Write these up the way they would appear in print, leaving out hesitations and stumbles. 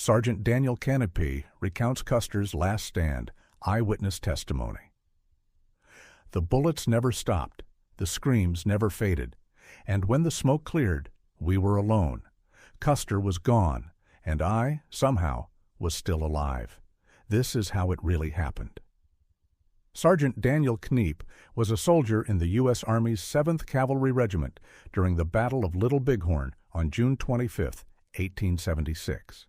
Sergeant Daniel Kanipe recounts Custer's last stand, eyewitness testimony. The bullets never stopped, the screams never faded, and when the smoke cleared, we were alone. Custer was gone, and I, somehow, was still alive. This is how it really happened. Sergeant Daniel Kanipe was a soldier in the U.S. Army's 7th Cavalry Regiment during the Battle of Little Bighorn on June 25, 1876.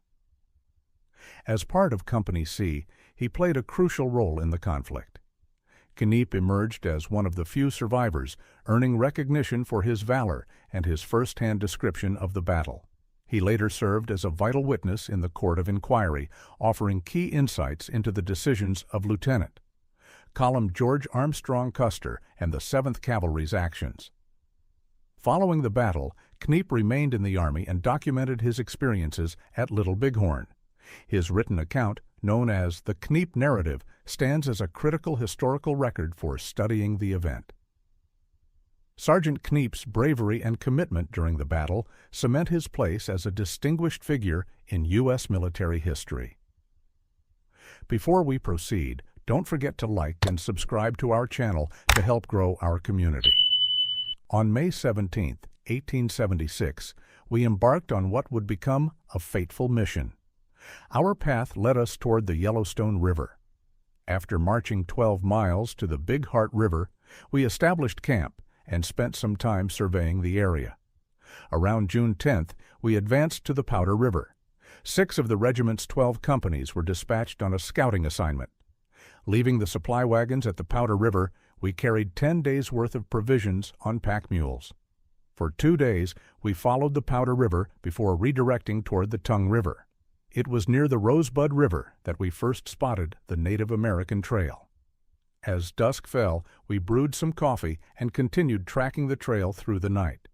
As part of Company C, he played a crucial role in the conflict. Kanipe emerged as one of the few survivors, earning recognition for his valor and his first-hand description of the battle. He later served as a vital witness in the court of inquiry, offering key insights into the decisions of Lieutenant Colonel George Armstrong Custer and the 7th Cavalry's actions. Following the battle, Kanipe remained in the Army and documented his experiences at Little Bighorn. His written account, known as the Kanipe Narrative, stands as a critical historical record for studying the event. Sergeant Kanipe's bravery and commitment during the battle cement his place as a distinguished figure in U.S. military history. Before we proceed, don't forget to like and subscribe to our channel to help grow our community. On May 17, 1876, we embarked on what would become a fateful mission. Our path led us toward the Yellowstone River. After marching 12 miles to the Big Heart River, we established camp and spent some time surveying the area. Around June 10th, we advanced to the Powder River. 6 of the regiment's 12 companies were dispatched on a scouting assignment. Leaving the supply wagons at the Powder River, we carried 10 days' worth of provisions on pack mules. For 2 days, we followed the Powder River before redirecting toward the Tongue River. It was near the Rosebud River that we first spotted the Native American trail. As dusk fell, we brewed some coffee and continued tracking the trail through the night.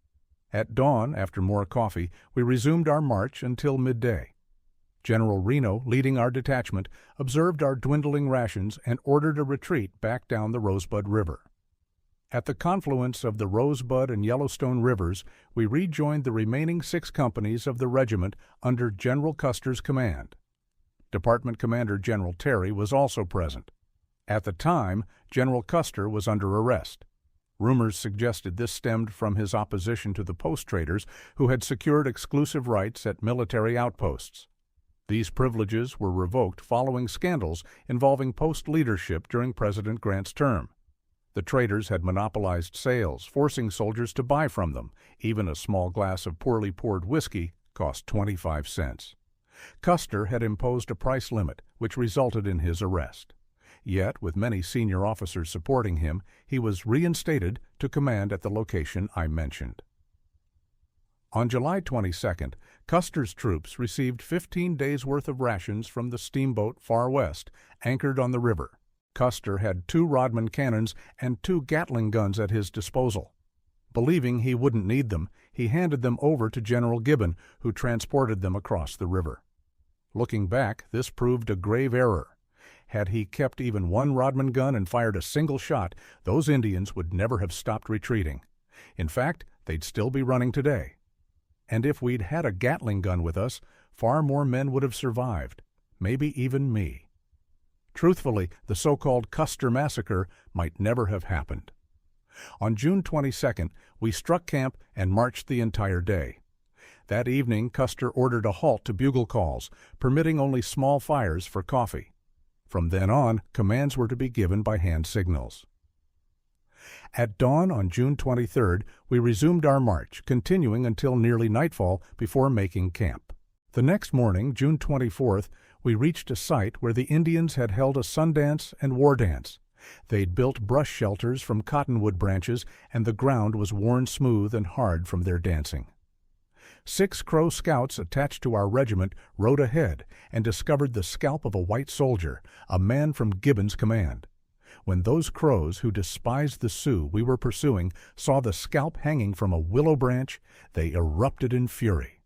At dawn, after more coffee, we resumed our march until midday. General Reno, leading our detachment, observed our dwindling rations and ordered a retreat back down the Rosebud River. At the confluence of the Rosebud and Yellowstone Rivers, we rejoined the remaining 6 companies of the regiment under General Custer's command. Department Commander General Terry was also present. At the time, General Custer was under arrest. Rumors suggested this stemmed from his opposition to the post traders who had secured exclusive rights at military outposts. These privileges were revoked following scandals involving post leadership during President Grant's term. The traders had monopolized sales, forcing soldiers to buy from them. Even a small glass of poorly poured whiskey cost 25 cents. Custer had imposed a price limit, which resulted in his arrest. Yet, with many senior officers supporting him, he was reinstated to command at the location I mentioned. On July 22nd, Custer's troops received 15 days' worth of rations from the steamboat Far West, anchored on the river. Custer had 2 Rodman cannons and 2 Gatling guns at his disposal. Believing he wouldn't need them, he handed them over to General Gibbon, who transported them across the river. Looking back, this proved a grave error. Had he kept even 1 Rodman gun and fired a single shot, those Indians would never have stopped retreating. In fact, they'd still be running today. And if we'd had a Gatling gun with us, far more men would have survived, maybe even me. Truthfully, the so-called Custer Massacre might never have happened. On June 22nd, we struck camp and marched the entire day. That evening, Custer ordered a halt to bugle calls, permitting only small fires for coffee. From then on, commands were to be given by hand signals. At dawn on June 23rd, we resumed our march, continuing until nearly nightfall before making camp. The next morning, June 24th, we reached a site where the Indians had held a sundance and war dance. They'd built brush shelters from cottonwood branches, and the ground was worn smooth and hard from their dancing. 6 Crow scouts attached to our regiment rode ahead and discovered the scalp of a white soldier, a man from Gibbon's command. When those Crows, who despised the Sioux we were pursuing, saw the scalp hanging from a willow branch, they erupted in fury.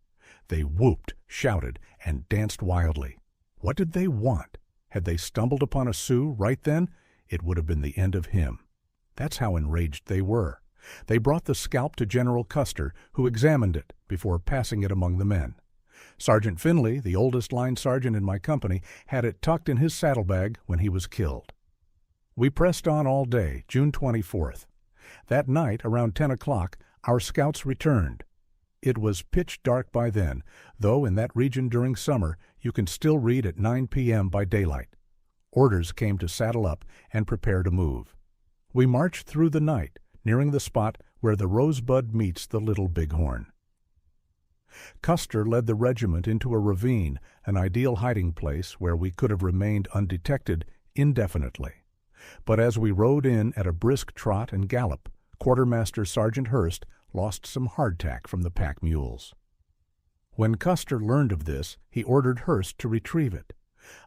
They whooped, shouted, and danced wildly. What did they want? Had they stumbled upon a Sioux right then, it would have been the end of him. That's how enraged they were. They brought the scalp to General Custer, who examined it before passing it among the men. Sergeant Finley, the oldest line sergeant in my company, had it tucked in his saddlebag when he was killed. We pressed on all day, June 24th. That night, around 10 o'clock, our scouts returned. It was pitch dark by then, though in that region during summer you can still read at 9 p.m. by daylight. Orders came to saddle up and prepare to move. We marched through the night, nearing the spot where the Rosebud meets the Little Bighorn. Custer led the regiment into a ravine, an ideal hiding place where we could have remained undetected indefinitely. But as we rode in at a brisk trot and gallop, Quartermaster Sergeant Hurst lost some hardtack from the pack mules. When Custer learned of this, he ordered Hurst to retrieve it.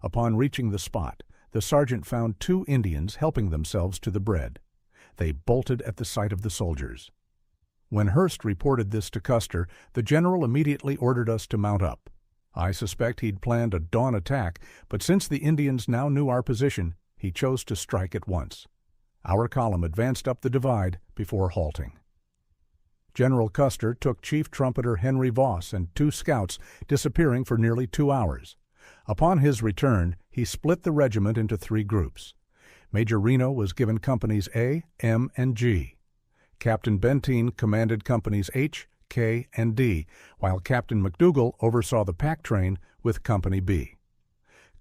Upon reaching the spot, the sergeant found 2 Indians helping themselves to the bread. They bolted at the sight of the soldiers. When Hurst reported this to Custer, the general immediately ordered us to mount up. I suspect he'd planned a dawn attack, but since the Indians now knew our position, he chose to strike at once. Our column advanced up the divide before halting. General Custer took Chief Trumpeter Henry Voss and 2 scouts, disappearing for nearly 2 hours. Upon his return, he split the regiment into 3 groups. Major Reno was given companies A, M, and G. Captain Benteen commanded companies H, K, and D, while Captain McDougal oversaw the pack train with Company B.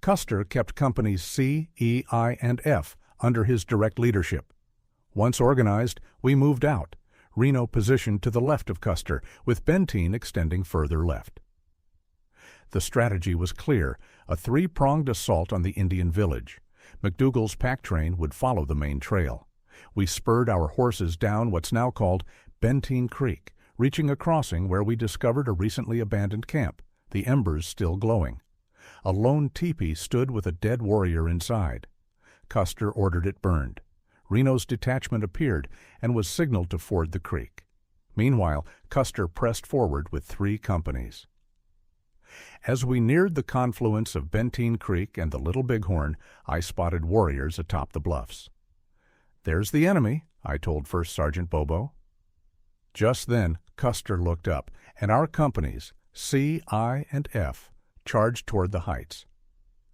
Custer kept companies C, E, I, and F under his direct leadership. Once organized, we moved out, Reno positioned to the left of Custer, with Benteen extending further left. The strategy was clear, a 3-pronged assault on the Indian village. McDougal's pack train would follow the main trail. We spurred our horses down what's now called Benteen Creek, reaching a crossing where we discovered a recently abandoned camp, the embers still glowing. A lone teepee stood with a dead warrior inside. Custer ordered it burned. Reno's detachment appeared and was signaled to ford the creek. Meanwhile, Custer pressed forward with 3 companies. As we neared the confluence of Benteen Creek and the Little Bighorn, I spotted warriors atop the bluffs. "There's the enemy," I told First Sergeant Bobo. Just then, Custer looked up, and our companies, C, I, and F, charged toward the heights.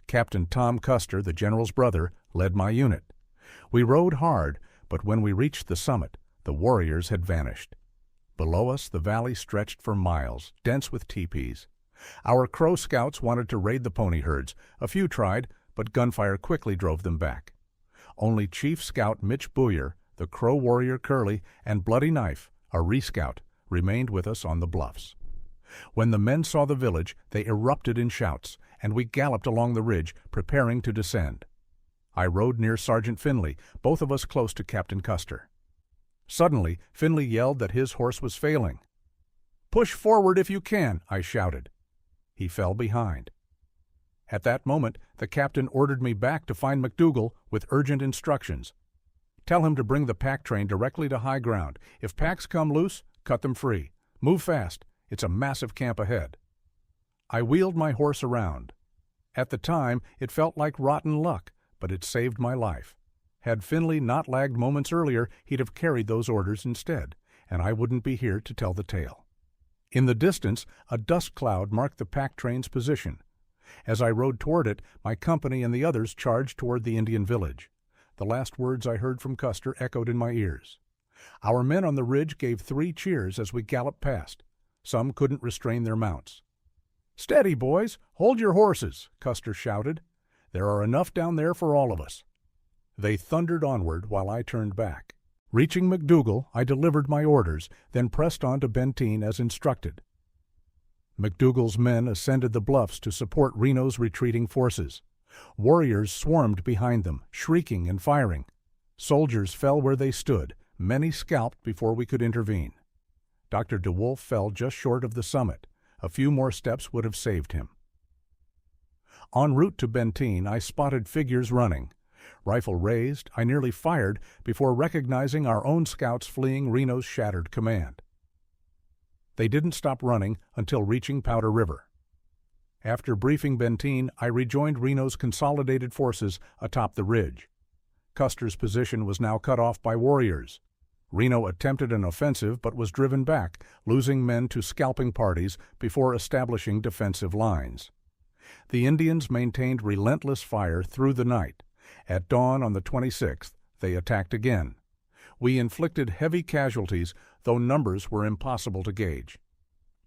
Captain Tom Custer, the general's brother, led my unit. We rode hard, but when we reached the summit, the warriors had vanished. Below us, the valley stretched for miles, dense with teepees. Our Crow scouts wanted to raid the pony herds. A few tried, but gunfire quickly drove them back. Only Chief Scout Mitch Booyer, the Crow warrior Curly, and Bloody Knife, a re-scout, remained with us on the bluffs. When the men saw the village, they erupted in shouts, and we galloped along the ridge, preparing to descend. I rode near Sergeant Finley, both of us close to Captain Custer. Suddenly, Finley yelled that his horse was failing. "Push forward if you can," I shouted. He fell behind. At that moment, the captain ordered me back to find McDougal with urgent instructions. "Tell him to bring the pack train directly to high ground. If packs come loose, cut them free. Move fast. It's a massive camp ahead." I wheeled my horse around. At the time, it felt like rotten luck, but it saved my life. Had Finley not lagged moments earlier, he'd have carried those orders instead, and I wouldn't be here to tell the tale. In the distance, a dust cloud marked the pack train's position. As I rode toward it, my company and the others charged toward the Indian village. The last words I heard from Custer echoed in my ears. Our men on the ridge gave 3 cheers as we galloped past. Some couldn't restrain their mounts. "Steady, boys! Hold your horses!" Custer shouted. "There are enough down there for all of us." They thundered onward while I turned back. Reaching McDougal, I delivered my orders, then pressed on to Benteen as instructed. McDougal's men ascended the bluffs to support Reno's retreating forces. Warriors swarmed behind them, shrieking and firing. Soldiers fell where they stood, many scalped before we could intervene. Dr. DeWolf fell just short of the summit. A few more steps would have saved him. En route to Benteen, I spotted figures running. Rifle raised, I nearly fired before recognizing our own scouts fleeing Reno's shattered command. They didn't stop running until reaching Powder River. After briefing Benteen, I rejoined Reno's consolidated forces atop the ridge. Custer's position was now cut off by warriors. Reno attempted an offensive but was driven back, losing men to scalping parties before establishing defensive lines. The Indians maintained relentless fire through the night. At dawn on the 26th, they attacked again. We inflicted heavy casualties, though numbers were impossible to gauge.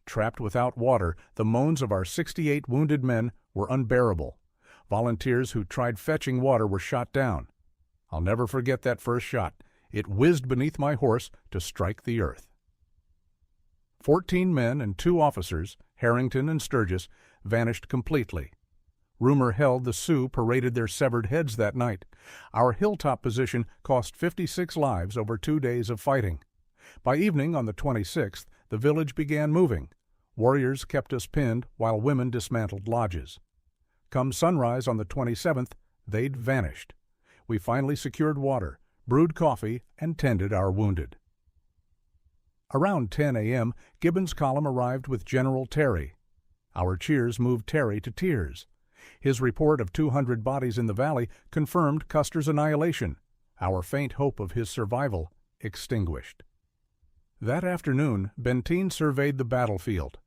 Trapped without water, the moans of our 68 wounded men were unbearable. Volunteers who tried fetching water were shot down. I'll never forget that first shot. It whizzed beneath my horse to strike the earth. 14 men and 2 officers, Harrington and Sturgis, vanished completely. Rumor held the Sioux paraded their severed heads that night. Our hilltop position cost 56 lives over 2 days of fighting. By evening on the 26th, the village began moving. Warriors kept us pinned while women dismantled lodges. Come sunrise on the 27th, they'd vanished. We finally secured water, brewed coffee, and tended our wounded. Around 10 a.m., Gibbon's column arrived with General Terry. Our cheers moved Terry to tears. His report of 200 bodies in the valley confirmed Custer's annihilation, our faint hope of his survival extinguished. That afternoon, Benteen surveyed the battlefield.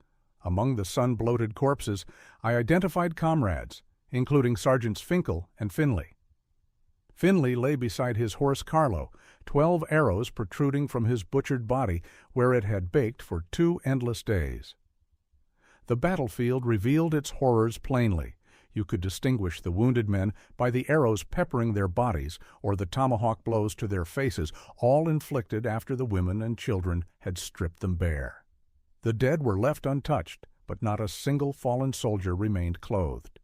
Among the sun-bloated corpses, I identified comrades, including Sergeants Finkel and Finley. Finley lay beside his horse Carlo, 12 arrows protruding from his butchered body where it had baked for 2 endless days. The battlefield revealed its horrors plainly. You could distinguish the wounded men by the arrows peppering their bodies or the tomahawk blows to their faces, all inflicted after the women and children had stripped them bare. The dead were left untouched, but not a single fallen soldier remained clothed.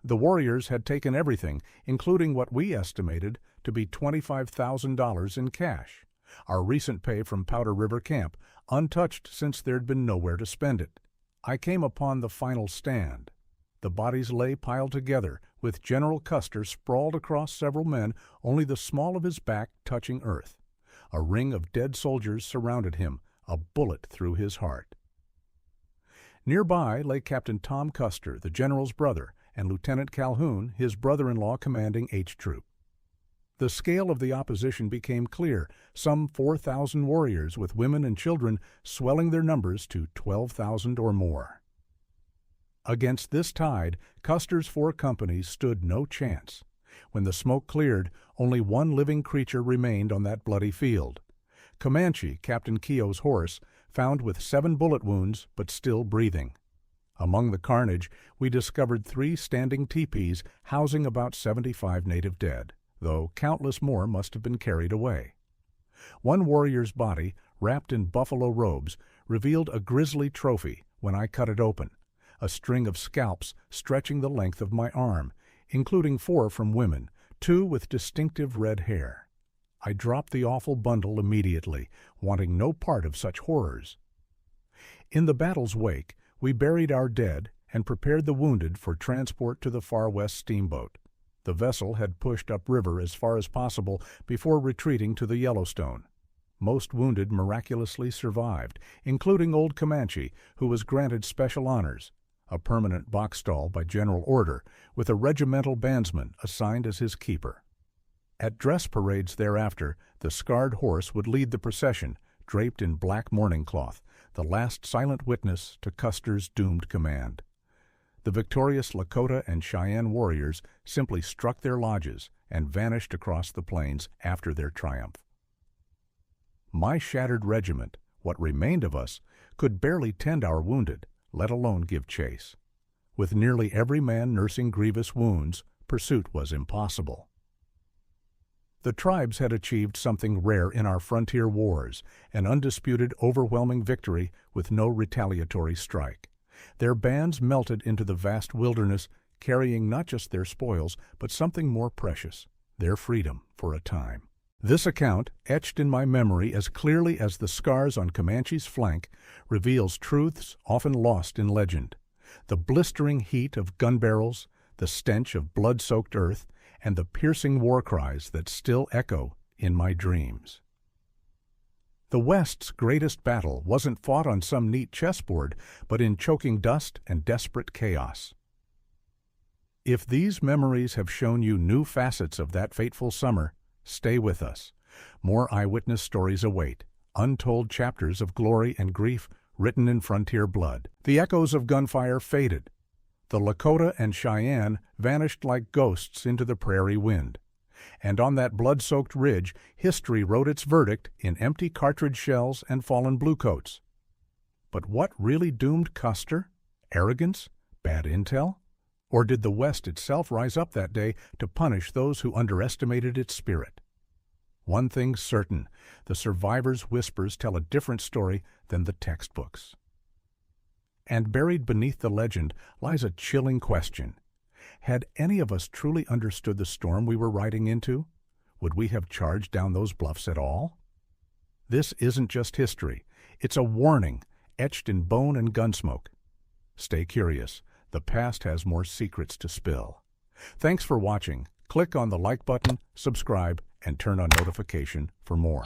The warriors had taken everything, including what we estimated to be $25,000 in cash, our recent pay from Powder River Camp, untouched since there'd been nowhere to spend it. I came upon the final stand. The bodies lay piled together, with General Custer sprawled across several men, only the small of his back touching earth. A ring of dead soldiers surrounded him, a bullet through his heart. Nearby lay Captain Tom Custer, the general's brother, and Lieutenant Calhoun, his brother-in-law commanding H Troop. The scale of the opposition became clear, some 4,000 warriors with women and children swelling their numbers to 12,000 or more. Against this tide, Custer's 4 companies stood no chance. When the smoke cleared, only one living creature remained on that bloody field. Comanche, Captain Keogh's horse, found with 7 bullet wounds but still breathing. Among the carnage, we discovered 3 standing teepees housing about 75 native dead, though countless more must have been carried away. One warrior's body, wrapped in buffalo robes, revealed a grisly trophy when I cut it open, a string of scalps stretching the length of my arm, including 4 from women, 2 with distinctive red hair. I dropped the awful bundle immediately, wanting no part of such horrors. In the battle's wake, we buried our dead and prepared the wounded for transport to the Far West steamboat. The vessel had pushed upriver as far as possible before retreating to the Yellowstone. Most wounded miraculously survived, including old Comanche, who was granted special honors, a permanent box stall by general order, with a regimental bandsman assigned as his keeper. At dress parades thereafter, the scarred horse would lead the procession, draped in black mourning cloth, the last silent witness to Custer's doomed command. The victorious Lakota and Cheyenne warriors simply struck their lodges and vanished across the plains after their triumph. My shattered regiment, what remained of us, could barely tend our wounded, let alone give chase. With nearly every man nursing grievous wounds, pursuit was impossible. The tribes had achieved something rare in our frontier wars, an undisputed, overwhelming victory with no retaliatory strike. Their bands melted into the vast wilderness, carrying not just their spoils, but something more precious, their freedom for a time. This account, etched in my memory as clearly as the scars on Comanche's flank, reveals truths often lost in legend. The blistering heat of gun barrels, the stench of blood-soaked earth, and the piercing war cries that still echo in my dreams. The West's greatest battle wasn't fought on some neat chessboard, but in choking dust and desperate chaos. If these memories have shown you new facets of that fateful summer, stay with us. More eyewitness stories await, untold chapters of glory and grief written in frontier blood. The echoes of gunfire faded. The Lakota and Cheyenne vanished like ghosts into the prairie wind. And on that blood-soaked ridge, history wrote its verdict in empty cartridge shells and fallen bluecoats. But what really doomed Custer? Arrogance? Bad intel? Or did the West itself rise up that day to punish those who underestimated its spirit? One thing's certain, the survivors' whispers tell a different story than the textbooks. And buried beneath the legend lies a chilling question. Had any of us truly understood the storm we were riding into? Would we have charged down those bluffs at all? This isn't just history. It's a warning, etched in bone and gunsmoke. Stay curious. The past has more secrets to spill. Thanks for watching. Click on the like button, subscribe, and turn on notification for more.